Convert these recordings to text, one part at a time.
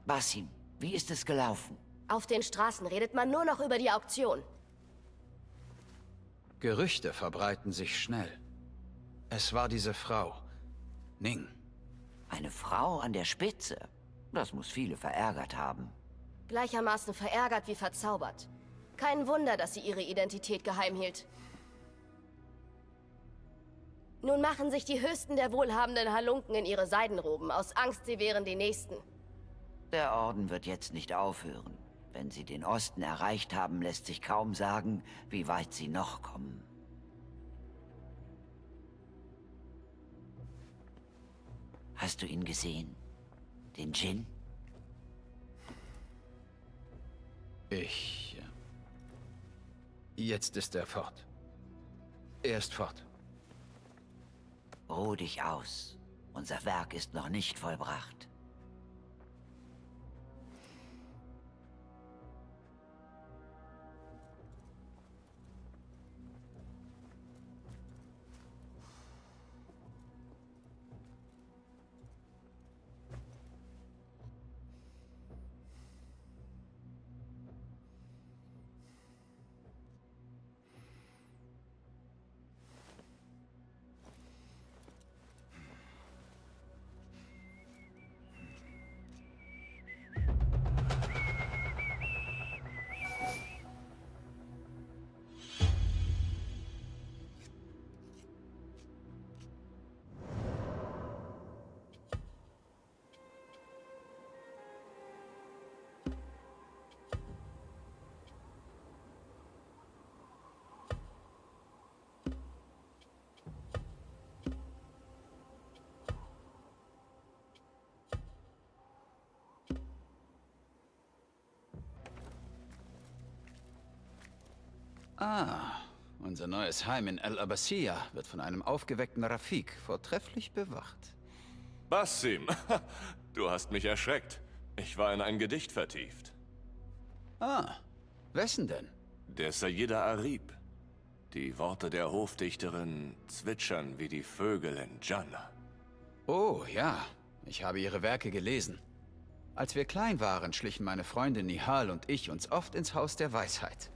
Basim, wie ist es gelaufen? Auf den Straßen redet man nur noch über die Auktion. Gerüchte verbreiten sich schnell. Es war diese Frau, Ning. Eine Frau an der Spitze? Das muss viele verärgert haben. Gleichermaßen verärgert wie verzaubert. Kein Wunder, dass sie ihre Identität geheim hielt. Nun machen sich die Höchsten der wohlhabenden Halunken in ihre Seidenroben, aus Angst, sie wären die Nächsten. Der Orden wird jetzt nicht aufhören. Wenn sie den Osten erreicht haben, lässt sich kaum sagen, wie weit sie noch kommen. Hast du ihn gesehen? Den Djinn? Jetzt ist er fort. Er ist fort. Ruh dich aus. Unser Werk ist noch nicht vollbracht. Ah, unser neues Heim in El-Abbasiyah wird von einem aufgeweckten Rafik vortrefflich bewacht. Basim, du hast mich erschreckt. Ich war in ein Gedicht vertieft. Ah, wessen denn? Der Sayyida Arib. Die Worte der Hofdichterin zwitschern wie die Vögel in Jannah. Oh, ja. Ich habe ihre Werke gelesen. Als wir klein waren, schlichen meine Freundin Nihal und ich uns oft ins Haus der Weisheit.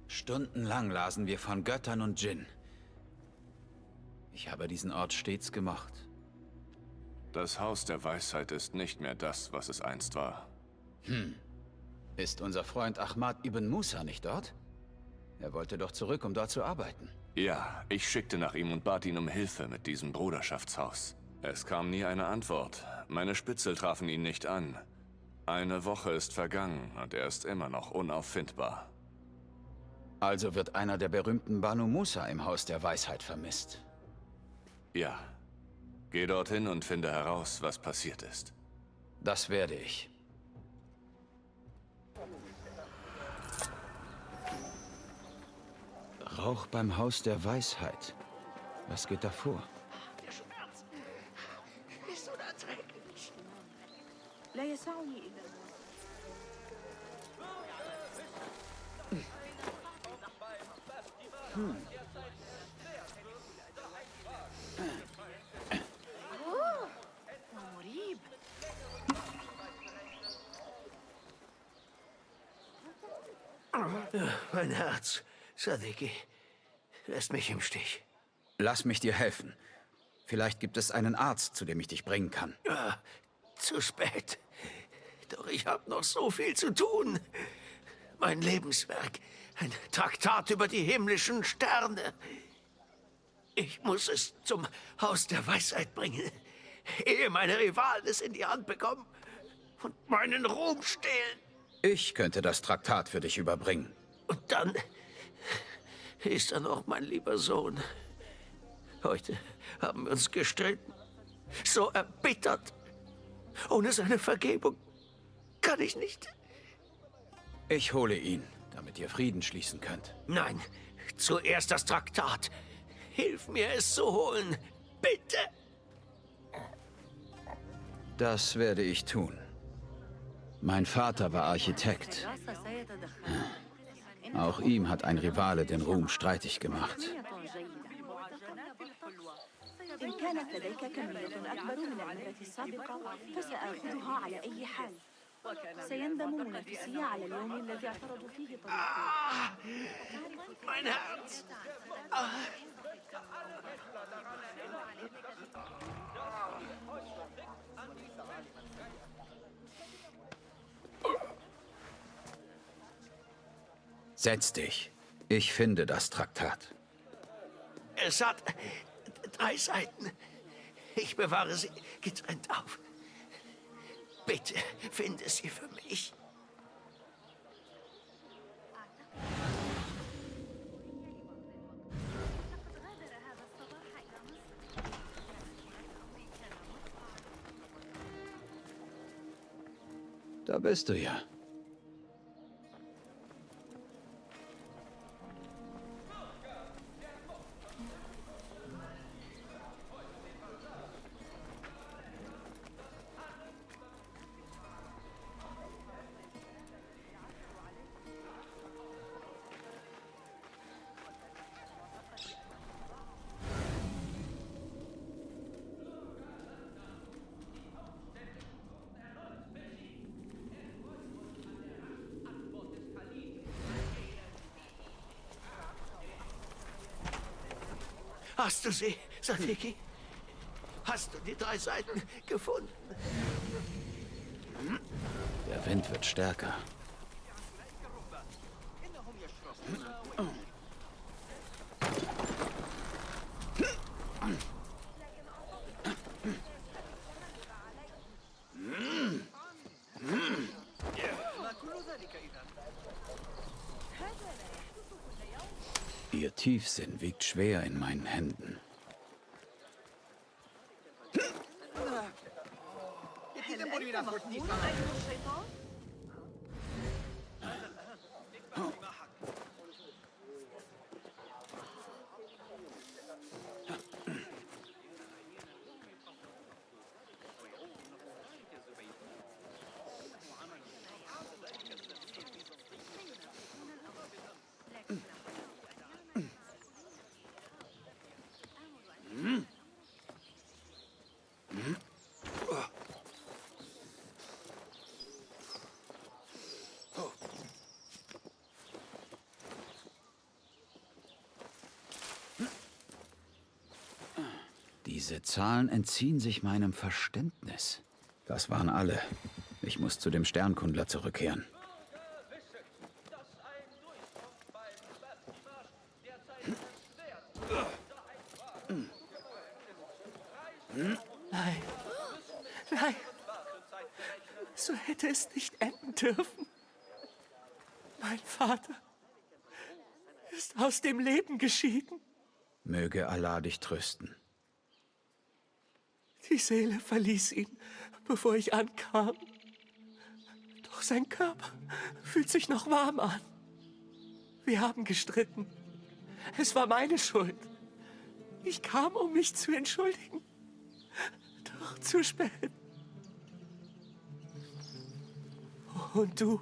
Stundenlang lasen wir von Göttern und Djinn. Ich habe diesen Ort stets gemocht. Das Haus der Weisheit ist nicht mehr das, was es einst war. Ist unser Freund Ahmad ibn Musa nicht dort? Er wollte doch zurück, um dort zu arbeiten. Ja, ich schickte nach ihm und bat ihn um Hilfe mit diesem Bruderschaftshaus. Es kam nie eine Antwort. Meine Spitzel trafen ihn nicht an. Eine Woche ist vergangen und er ist immer noch unauffindbar. Also wird einer der berühmten Banu Musa im Haus der Weisheit vermisst. Ja. Geh dorthin und finde heraus, was passiert ist. Das werde ich. Rauch beim Haus der Weisheit. Was geht da vor? Der Schmerz ist unerträglich. لا يسعني إلا مريب. Mein Herz, Sadiki, lässt mich im Stich. Lass mich dir helfen. Vielleicht gibt es einen Arzt, zu dem ich dich bringen kann. Zu spät. Doch ich habe noch so viel zu tun. Mein Lebenswerk, ein Traktat über die himmlischen Sterne. Ich muss es zum Haus der Weisheit bringen, ehe meine Rivalen es in die Hand bekommen und meinen Ruhm stehlen. Ich könnte das Traktat für dich überbringen. Und dann ist da noch mein lieber Sohn. Heute haben wir uns gestritten. So erbittert. Ohne seine Vergebung kann ich nicht. Ich hole ihn, damit ihr Frieden schließen könnt. Nein, zuerst das Traktat. Hilf mir, es zu holen. Bitte. Das werde ich tun. Mein Vater war Architekt. Auch ihm hat ein Rivale den Ruhm streitig gemacht. إن كانت لديك كمية أكبر من المرة السابقة فسآخذها على أي حال. سيندمون في السياع على اليوم الذي اعترضوا فيه طريقهم. Mein Herz! Setz dich. Ich finde das Traktat. Es hat 3 Seiten. Ich bewahre sie getrennt auf. Bitte, finde sie für mich. Da bist du ja. Hast du sie, Sadiki? Hast du die 3 Seiten gefunden? Der Wind wird stärker. Ihr Tiefsinn wiegt schwer in meinen Händen. Diese Zahlen entziehen sich meinem Verständnis. Das waren alle. Ich muss zu dem Sternkundler zurückkehren. Nein. Nein. So hätte es nicht enden dürfen. Mein Vater ist aus dem Leben geschieden. Möge Allah dich trösten. Die Seele verließ ihn, bevor ich ankam. Doch sein Körper fühlt sich noch warm an. Wir haben gestritten. Es war meine Schuld. Ich kam, um mich zu entschuldigen. Doch zu spät. Und du?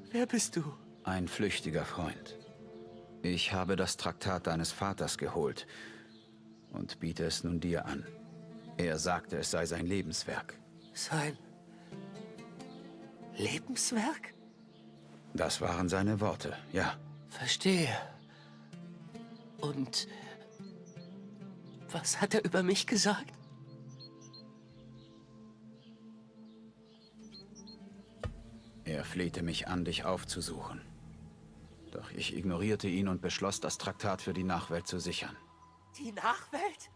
Wer bist du? Ein flüchtiger Freund. Ich habe das Traktat deines Vaters geholt und biete es nun dir an. Er sagte, es sei sein Lebenswerk. Sein Lebenswerk? Das waren seine Worte, ja. Verstehe. Und was hat er über mich gesagt? Er flehte mich an, dich aufzusuchen. Doch ich ignorierte ihn und beschloss, das Traktat für die Nachwelt zu sichern. Die Nachwelt?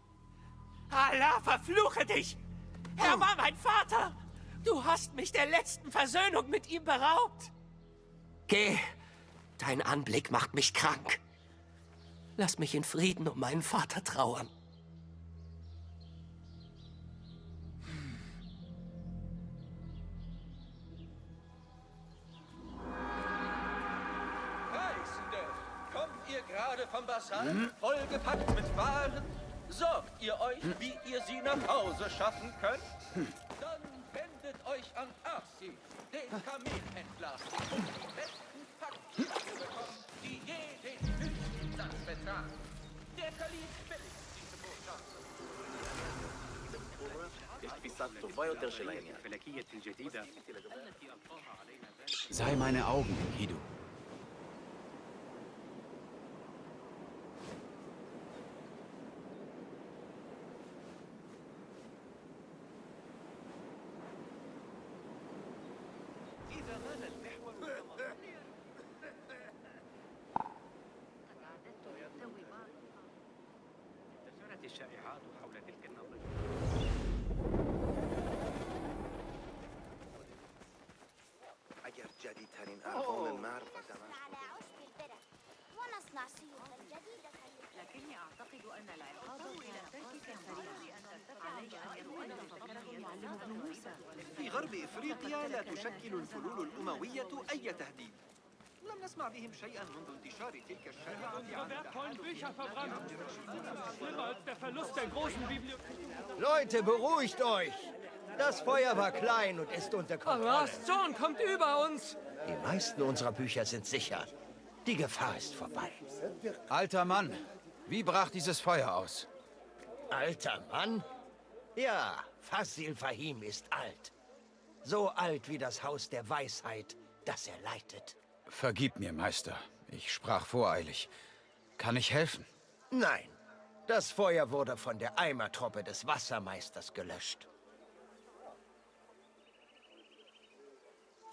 Allah verfluche dich! Er war mein Vater! Du hast mich der letzten Versöhnung mit ihm beraubt! Geh! Dein Anblick macht mich krank. Lass mich in Frieden um meinen Vater trauern. Reisende, kommt ihr gerade vom Basar, vollgepackt mit Waren? Sorgt ihr euch, wie ihr sie nach Hause schaffen könnt? Dann wendet euch an Arsi, den Kamelhändler, um die besten Packungen zu bekommen, die je den Wüstensand bezahlt. Der Kalif billigt diese Botschaft. Sei meine Augen, Enkidu. على عشب البرك ونصنع سيوفا جديدة لكني أعتقد أن العقاب كان تركك سريعا. علي أن يكون تطبيق يعلم ابن موسى. في غرب إفريقيا لا تشكل الفلول الأموية أي تهديد. لم نسمع بهم شيئا منذ انتشار تلك الشائعة Leute, beruhigt euch! Das Feuer war klein und ist unter Kontrolle. Allahs Zorn kommt über uns! Die meisten unserer Bücher sind sicher. Die Gefahr ist vorbei. Alter Mann, wie brach dieses Feuer aus? Alter Mann? Ja, Fasil Fahim ist alt. So alt wie das Haus der Weisheit, das er leitet. Vergib mir, Meister. Ich sprach voreilig. Kann ich helfen? Nein, das Feuer wurde von der Eimertruppe des Wassermeisters gelöscht.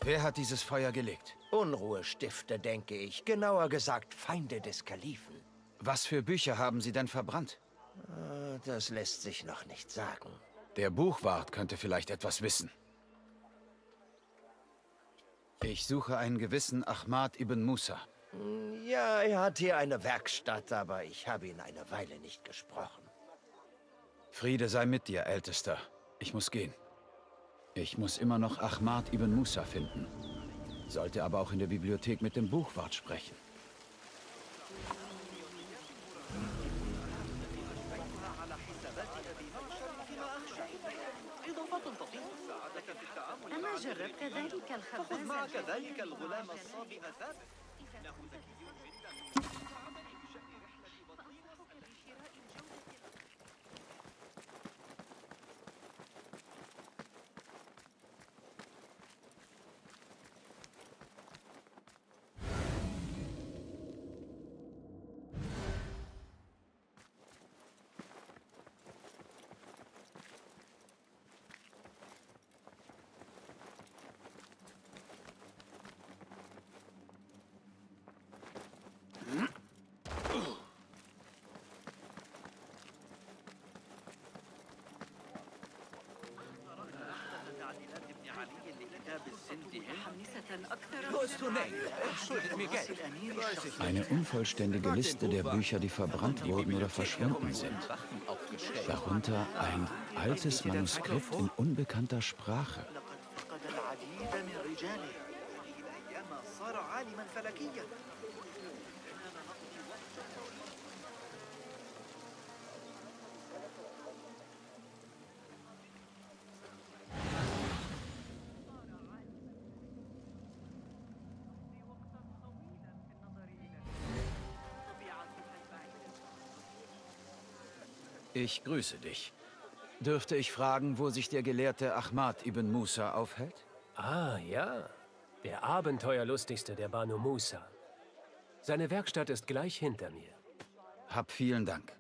Wer hat dieses Feuer gelegt? Unruhestifter, denke ich. Genauer gesagt, Feinde des Kalifen. Was für Bücher haben Sie denn verbrannt? Das lässt sich noch nicht sagen. Der Buchwart könnte vielleicht etwas wissen. Ich suche einen gewissen Ahmad ibn Musa. Ja, er hat hier eine Werkstatt, aber ich habe ihn eine Weile nicht gesprochen. Friede sei mit dir, Ältester. Ich muss gehen. Ich muss immer noch Ahmad ibn Musa finden. Sollte aber auch in der Bibliothek mit dem Buchwart sprechen. أما جربت ذلك خذ الخباز معك ذلك الغلام الصابئ ثابت إنه ذكي جدا Eine unvollständige Liste der Bücher, die verbrannt wurden oder verschwunden sind. Darunter ein altes Manuskript in unbekannter Sprache. Ich grüße dich. Dürfte ich fragen, wo sich der Gelehrte Ahmad ibn Musa aufhält? Ah, ja. Der abenteuerlustigste der Banu Musa. Seine Werkstatt ist gleich hinter mir. Hab vielen Dank.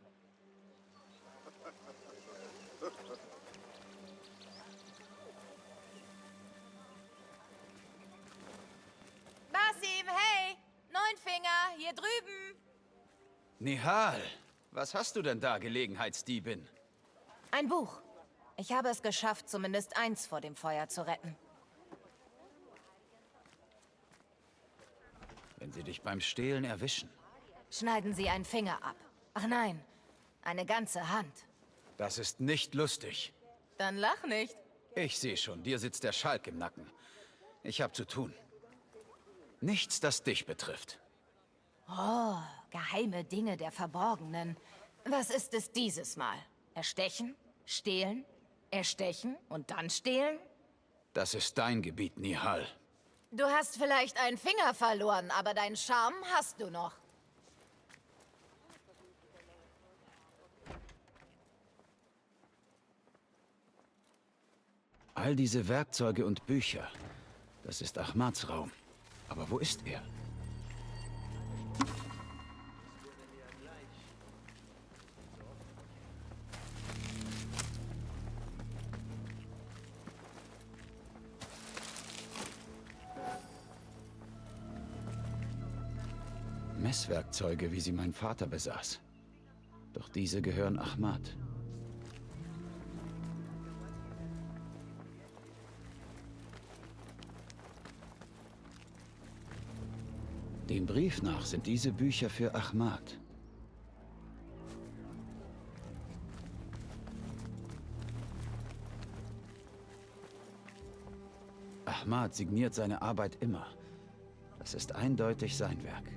Basim, hey! Neunfinger, hier drüben! Nihal, was hast du denn da, Gelegenheitsdiebin? Ein Buch. Ich habe es geschafft, zumindest eins vor dem Feuer zu retten. Wenn sie dich beim Stehlen erwischen. Schneiden Sie einen Finger ab. Ach nein, eine ganze Hand. Das ist nicht lustig. Dann lach nicht. Ich sehe schon, dir sitzt der Schalk im Nacken. Ich habe zu tun. Nichts, das dich betrifft. Oh, geheime Dinge der Verborgenen. Was ist es dieses Mal? Erstechen? Stehlen? Erstechen und dann stehlen? Das ist dein Gebiet, Nihal. Du hast vielleicht einen Finger verloren, aber deinen Charme hast du noch. All diese Werkzeuge und Bücher. Das ist Ahmads Raum. Aber wo ist er? Messwerkzeuge, wie sie mein Vater besaß. Doch diese gehören Ahmad. Dem Brief nach sind diese Bücher für Ahmad. Ahmad signiert seine Arbeit immer. Das ist eindeutig sein Werk.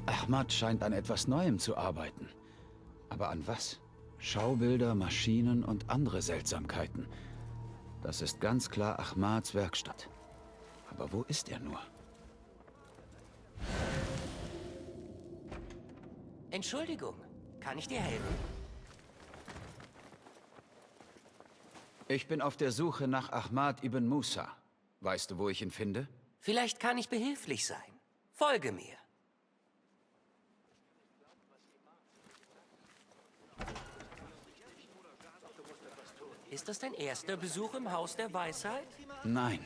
Ahmad scheint an etwas Neuem zu arbeiten. Aber an was? Schaubilder, Maschinen und andere Seltsamkeiten. Das ist ganz klar Ahmads Werkstatt. Aber wo ist er nur? Entschuldigung, kann ich dir helfen? Ich bin auf der Suche nach Ahmad ibn Musa. Weißt du, wo ich ihn finde? Vielleicht kann ich behilflich sein. Folge mir. Ist das dein erster Besuch im Haus der Weisheit? Nein.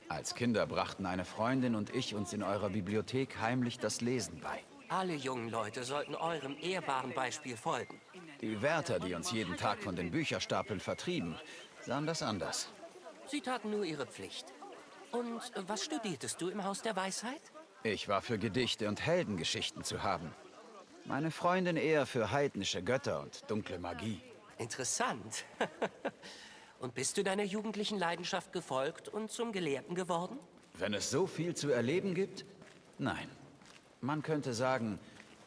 Als Kinder brachten eine Freundin und ich uns in eurer Bibliothek heimlich das Lesen bei. Alle jungen Leute sollten eurem ehrbaren Beispiel folgen. Die Wärter, die uns jeden Tag von den Bücherstapeln vertrieben, sahen das anders. Sie taten nur ihre Pflicht. Und was studiertest du im Haus der Weisheit? Ich war für Gedichte und Heldengeschichten zu haben. Meine Freundin eher für heidnische Götter und dunkle Magie. Interessant. Und bist du deiner jugendlichen Leidenschaft gefolgt und zum Gelehrten geworden? Wenn es so viel zu erleben gibt? Nein. Man könnte sagen,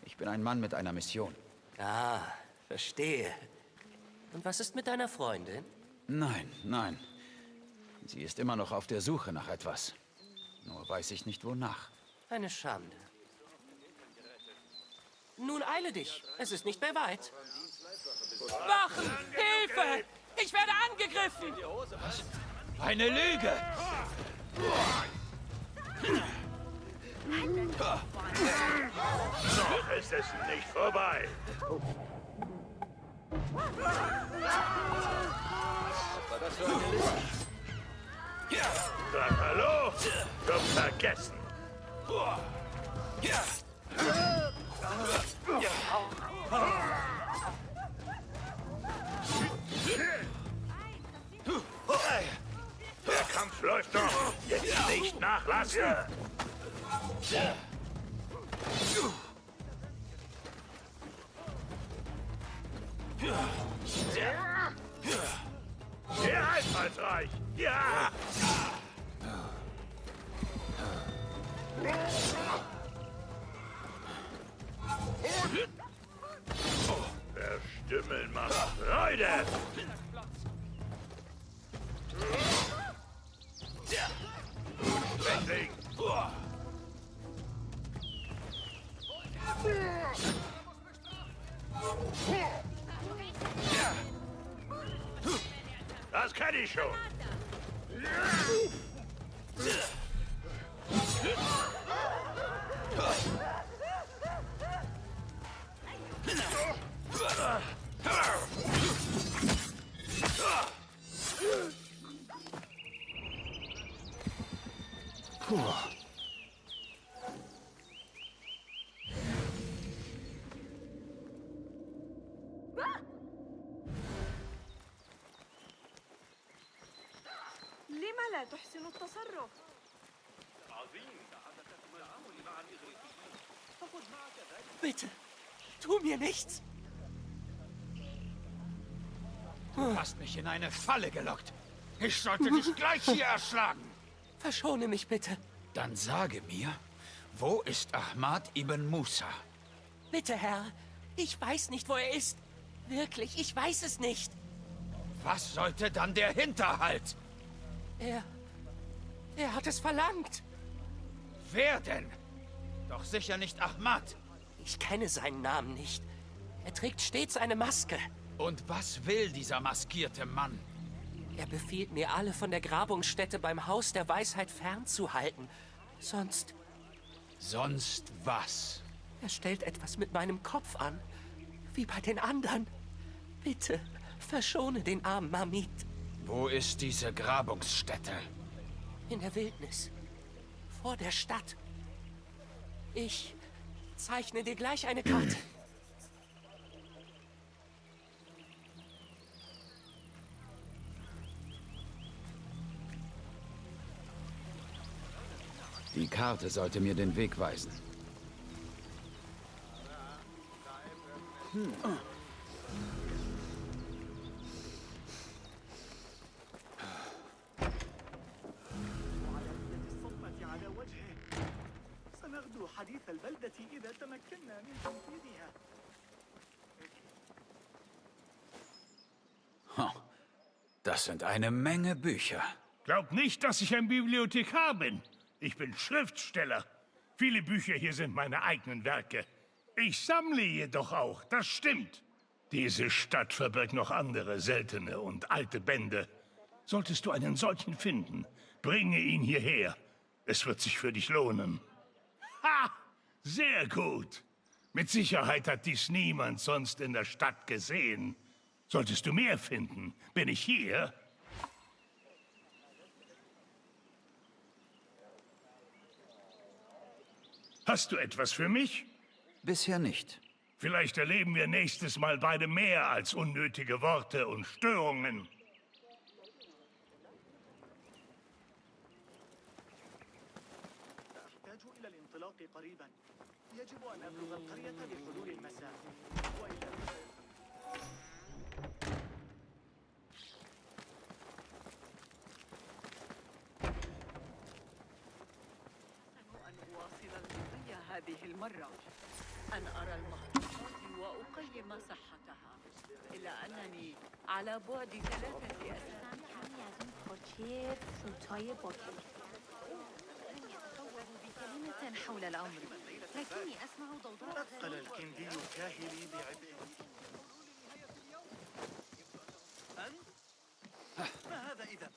ich bin ein Mann mit einer Mission. Ah, verstehe. Und was ist mit deiner Freundin? Nein, nein. Sie ist immer noch auf der Suche nach etwas. Nur weiß ich nicht, wonach. Eine Schande. Nun eile dich. Es ist nicht mehr weit. Wachen! Hilfe! Ich werde angegriffen! Was? Eine Lüge! Noch ist es nicht vorbei. War das für eine Liste? Sag Hallo zum Vergessen. Der Kampf läuft noch. Jetzt nicht nachlassen. Sehr einfallsreich. Ja! Verstümmeln macht Freude. Schwächling. Das kann ich schon. لما لا تحسن التصرف؟ Bitte, tu mir nichts. Du hast mich in eine Falle gelockt. Ich sollte dich gleich hier erschlagen. Verschone mich bitte. Dann sage mir, wo ist Ahmad ibn Musa? Bitte, Herr. Ich weiß nicht, wo er ist. Wirklich, ich weiß es nicht. Was sollte dann der Hinterhalt? Er hat es verlangt. Wer denn? Doch sicher nicht Ahmad. Ich kenne seinen Namen nicht. Er trägt stets eine Maske. Und was will dieser maskierte Mann? Er befiehlt mir, alle von der Grabungsstätte beim Haus der Weisheit fernzuhalten. Sonst... Sonst was? Er stellt etwas mit meinem Kopf an. Wie bei den anderen. Bitte, verschone den armen Mamit. Wo ist diese Grabungsstätte? In der Wildnis. Vor der Stadt. Ich zeichne dir gleich eine Karte. Die Karte sollte mir den Weg weisen. Das sind eine Menge Bücher. Glaub nicht, dass ich ein Bibliothekar bin. Ich bin Schriftsteller. Viele Bücher hier sind meine eigenen Werke. Ich sammle jedoch auch, das stimmt. Diese Stadt verbirgt noch andere seltene und alte Bände. Solltest du einen solchen finden, bringe ihn hierher. Es wird sich für dich lohnen. Ha! Sehr gut. Mit Sicherheit hat dies niemand sonst in der Stadt gesehen. Solltest du mehr finden, bin ich hier. Hast du etwas für mich? Bisher nicht. Vielleicht erleben wir nächstes Mal beide mehr als unnötige Worte und Störungen. هذه المرة أن أرى المخطوطات وأقيم صحتها إلا أنني على بعد 3 أسابيع بكلمة حول الأمر لكني أسمع ضوضاء نقل الكندي كاهلي بعبء ما هذا إذا؟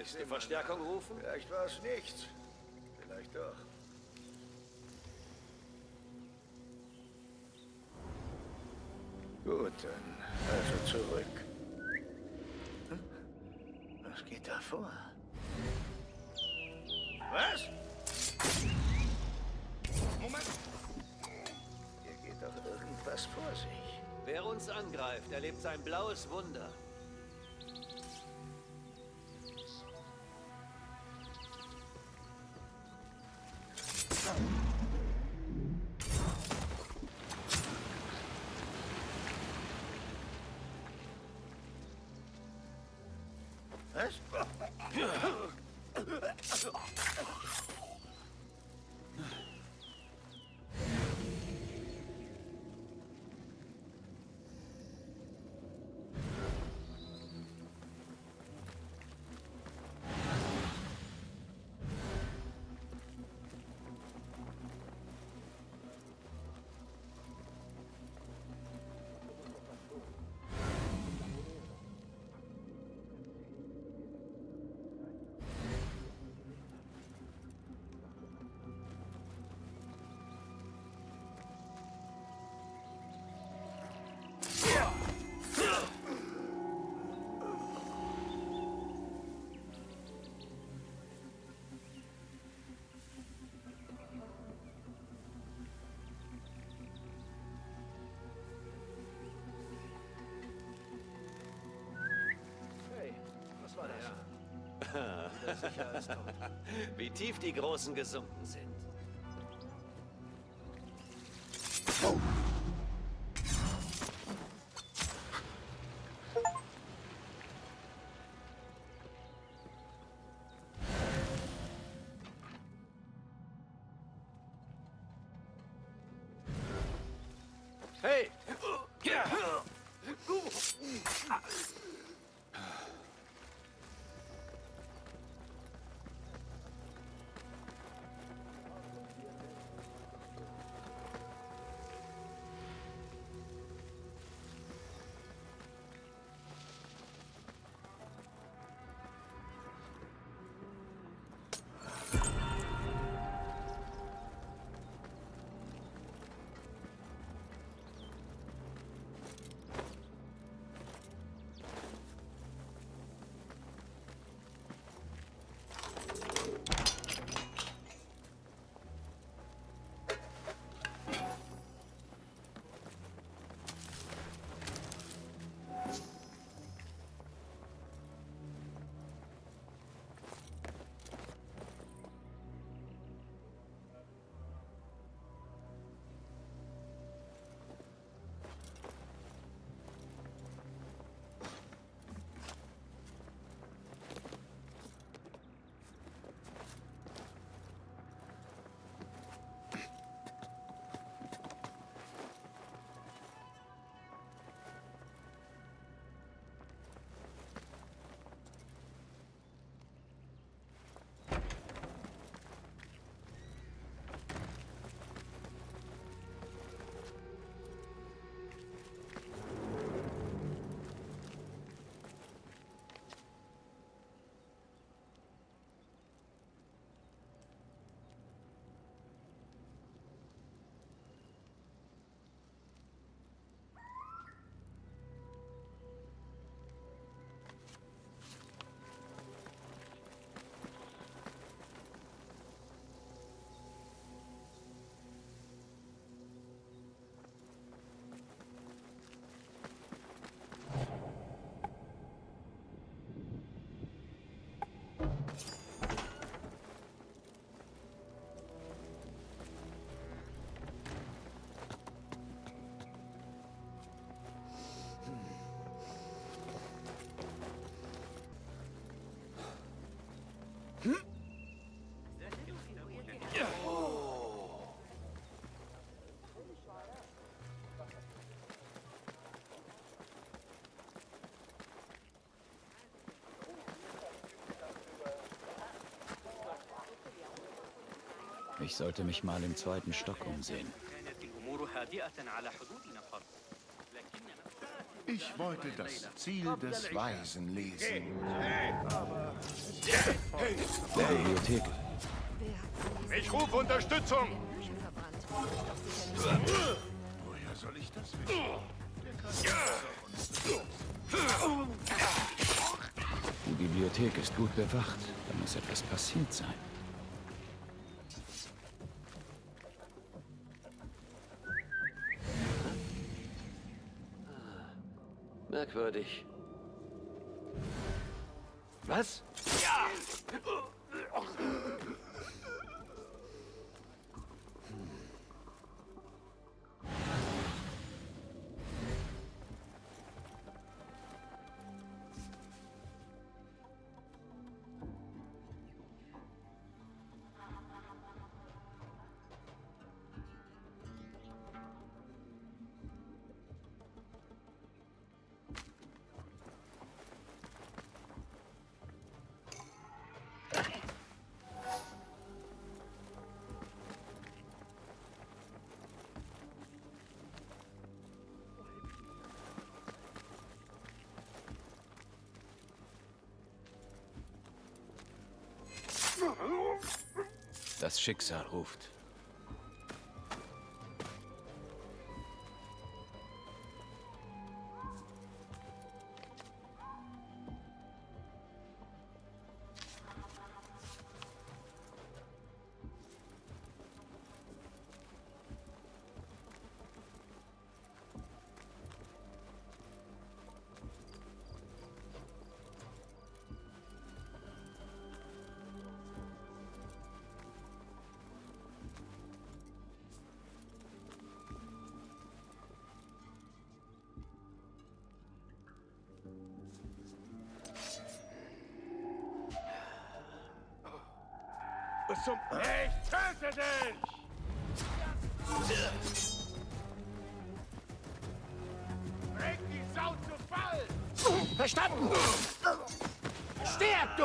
Sollst du Verstärkung rufen? Vielleicht war es nichts. Vielleicht doch. Gut, dann also zurück. Hm? Was geht da vor? Was? Moment! Hier geht doch irgendwas vor sich. Wer uns angreift, erlebt sein blaues Wunder. Was? Wie tief die Großen gesunken sind. Hey! Ich sollte mich mal im zweiten Stock umsehen. Ich wollte das Ziel des Weisen lesen. Der Bibliothek. Ich rufe Unterstützung! Woher soll ich das wissen? Die Bibliothek ist gut bewacht. Da muss etwas passiert sein. Merkwürdig. Was? Ja! Das Schicksal ruft. Ich töte dich! Bring die Sau zu Fall! Verstanden! Stirb, du!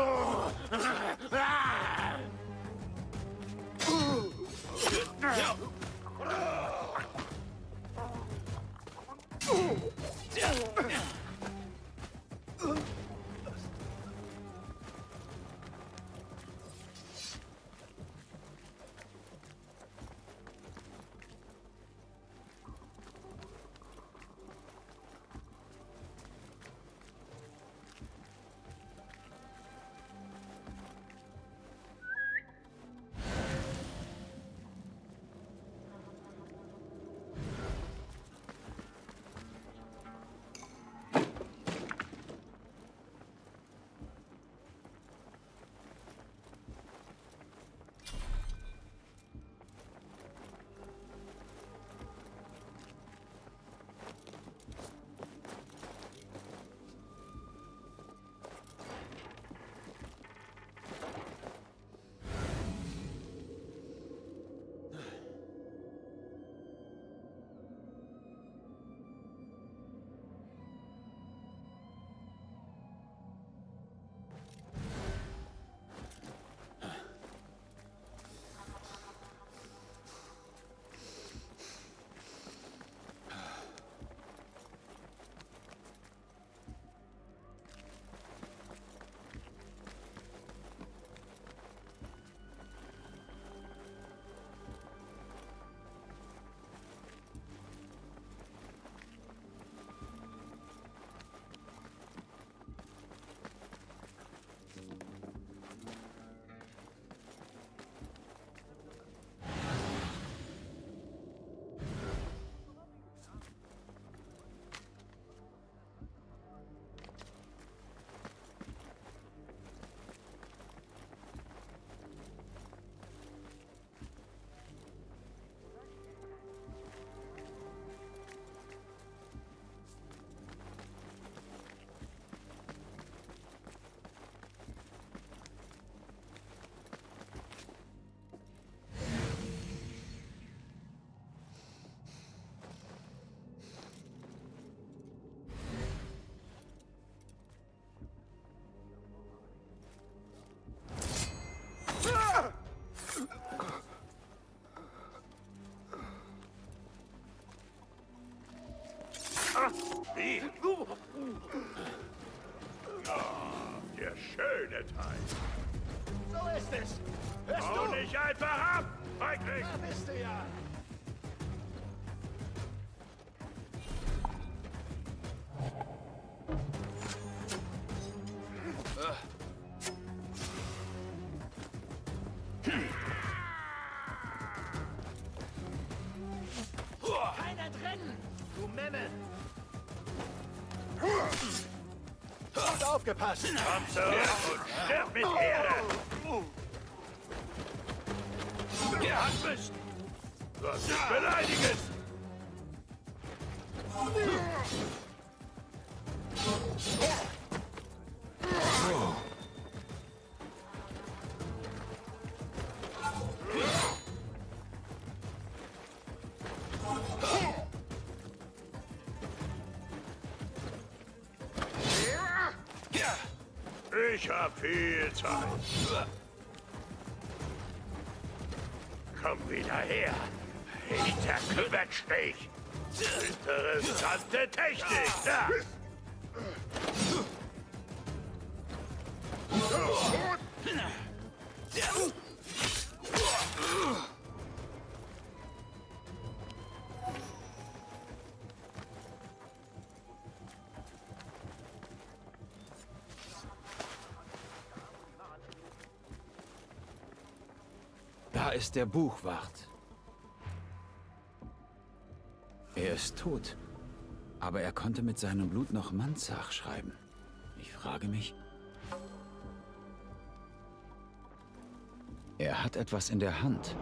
Wie? Der schöne Teil. So ist es. Hörst Hau du? nicht einfach ab, Feigling! Da bist du ja. Keiner drin! Du Memme! Gut aufgepasst! Komm zurück und stirb mit Ehre! Der hat mich! Was ist beleidigen? Ich hab viel Zeit. Komm wieder her. Ich zerquetsch dich. Interessante Technik. Da. Da ist der Buchwart. Er ist tot. Aber er konnte mit seinem Blut noch Manzach schreiben. Ich frage mich... Er hat etwas in der Hand.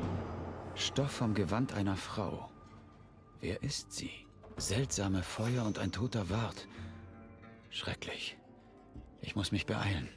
Stoff vom Gewand einer Frau. Wer ist sie? Seltsame Feuer und ein toter Wart. Schrecklich. Ich muss mich beeilen.